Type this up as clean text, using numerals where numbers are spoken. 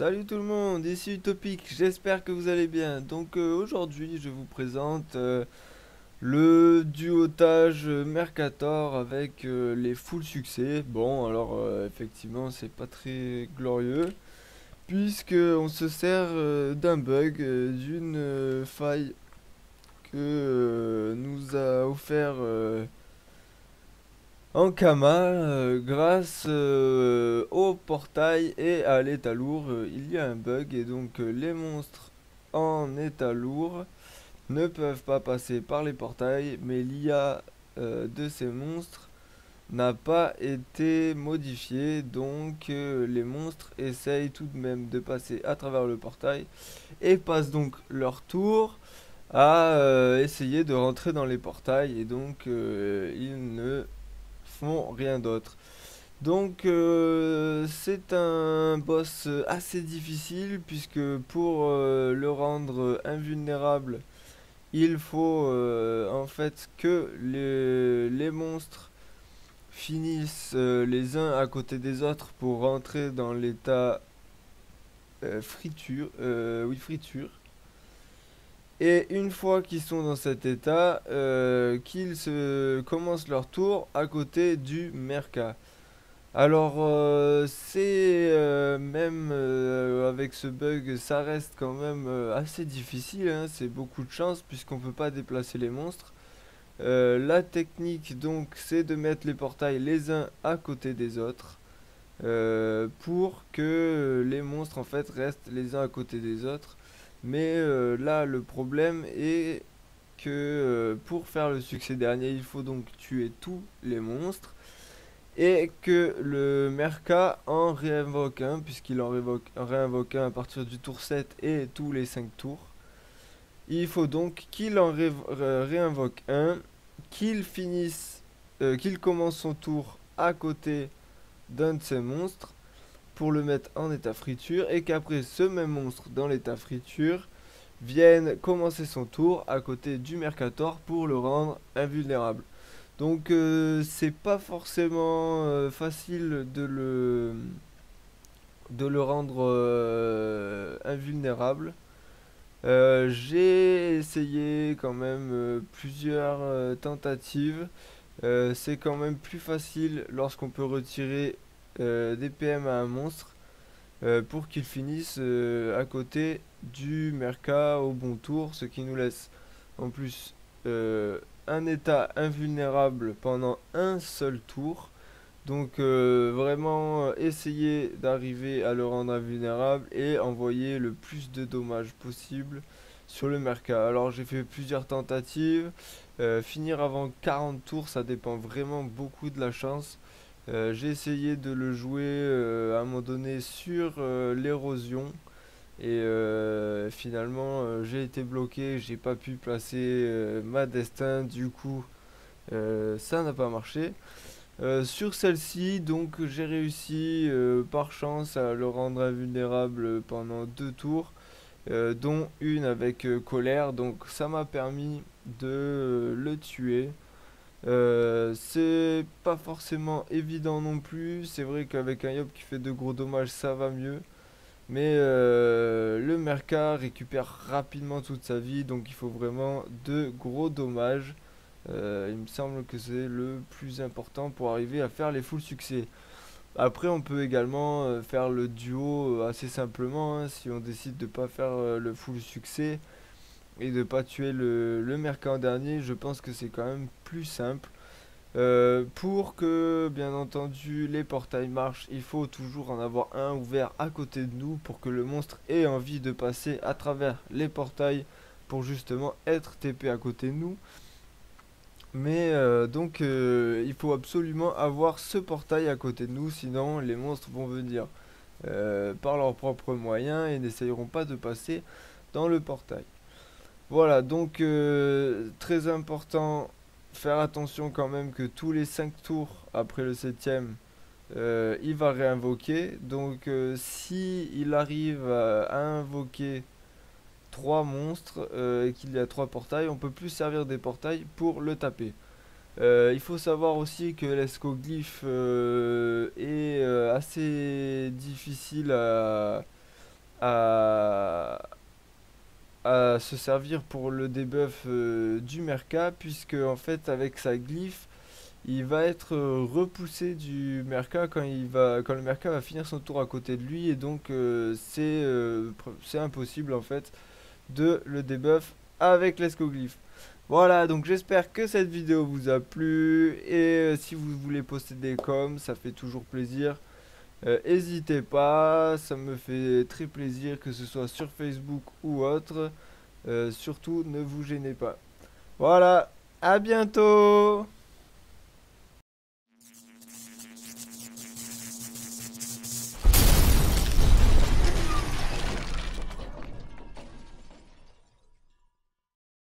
Salut tout le monde, ici Utopique, j'espère que vous allez bien. Aujourd'hui je vous présente le duotage Mercator avec les full succès. Bon alors effectivement c'est pas très glorieux puisque on se sert d'un bug, d'une faille que nous a offert Ankama grâce au portail et à l'état lourd. Il y a un bug et donc les monstres en état lourd ne peuvent pas passer par les portails, mais l'IA de ces monstres n'a pas été modifiée, donc les monstres essayent tout de même de passer à travers le portail et passent donc leur tour à essayer de rentrer dans les portails et donc ils ne font rien d'autre. C'est un boss assez difficile puisque pour le rendre invulnérable, il faut en fait que les monstres finissent les uns à côté des autres pour rentrer dans l'état friture, oui friture. Et une fois qu'ils sont dans cet état, qu'ils se commencent leur tour à côté du Merca. Alors, même avec ce bug, ça reste quand même assez difficile, hein. C'est beaucoup de chance puisqu'on peut pas déplacer les monstres. La technique donc, c'est de mettre les portails les uns à côté des autres pour que les monstres en fait restent les uns à côté des autres. Mais là, le problème est que pour faire le succès dernier, il faut donc tuer tous les monstres et que le Merca en réinvoque un, puisqu'il en réinvoque un à partir du tour 7 et tous les 5 tours. Il faut donc qu'il réinvoque un, qu'il commence son tour à côté d'un de ces monstres pour le mettre en état friture et qu'après ce même monstre dans l'état friture vienne commencer son tour à côté du Mercator pour le rendre invulnérable. C'est pas forcément facile de le rendre invulnérable. J'ai essayé quand même plusieurs tentatives. C'est quand même plus facile lorsqu'on peut retirer des PM à un monstre pour qu'il finisse à côté du Merca au bon tour, ce qui nous laisse en plus un état invulnérable pendant un seul tour. Vraiment essayer d'arriver à le rendre invulnérable et envoyer le plus de dommages possible sur le Merca. Alors j'ai fait plusieurs tentatives. Finir avant 40 tours, ça dépend vraiment beaucoup de la chance. J'ai essayé de le jouer à un moment donné sur l'érosion. Et finalement, j'ai été bloqué, j'ai pas pu placer ma destin, du coup, ça n'a pas marché. Sur celle-ci, donc, j'ai réussi par chance à le rendre invulnérable pendant 2 tours, dont une avec colère, donc ça m'a permis de le tuer. C'est pas forcément évident non plus, c'est vrai qu'avec un Yop qui fait de gros dommages, ça va mieux. Mais le Merca récupère rapidement toute sa vie, donc il faut vraiment de gros dommages. Il me semble que c'est le plus important pour arriver à faire les full succès. Après, on peut également faire le duo assez simplement, hein, si on décide de pas faire le full succès et de pas tuer le Merca en dernier. Je pense que c'est quand même plus simple. Pour que, bien entendu, les portails marchent, il faut toujours en avoir un ouvert à côté de nous pour que le monstre ait envie de passer à travers les portails pour justement être TP à côté de nous. Mais il faut absolument avoir ce portail à côté de nous, sinon les monstres vont venir par leurs propres moyens et n'essayeront pas de passer dans le portail. Voilà, très important, faire attention quand même que tous les 5 tours après le septième, il va réinvoquer. Si il arrive à invoquer 3 monstres et qu'il y a 3 portails, on peut plus servir des portails pour le taper. Il faut savoir aussi que l'escoglyphe est assez difficile à, à se servir pour le debuff du Merca, puisque en fait avec sa glyphe, il va être repoussé du Merca quand le Merca va finir son tour à côté de lui, et donc c'est impossible en fait de le debuff avec l'escoglyphe. Voilà, donc j'espère que cette vidéo vous a plu, et si vous voulez poster des coms, ça fait toujours plaisir. N'hésitez pas, ça me fait très plaisir, que ce soit sur Facebook ou autre. Surtout, ne vous gênez pas. Voilà, à bientôt!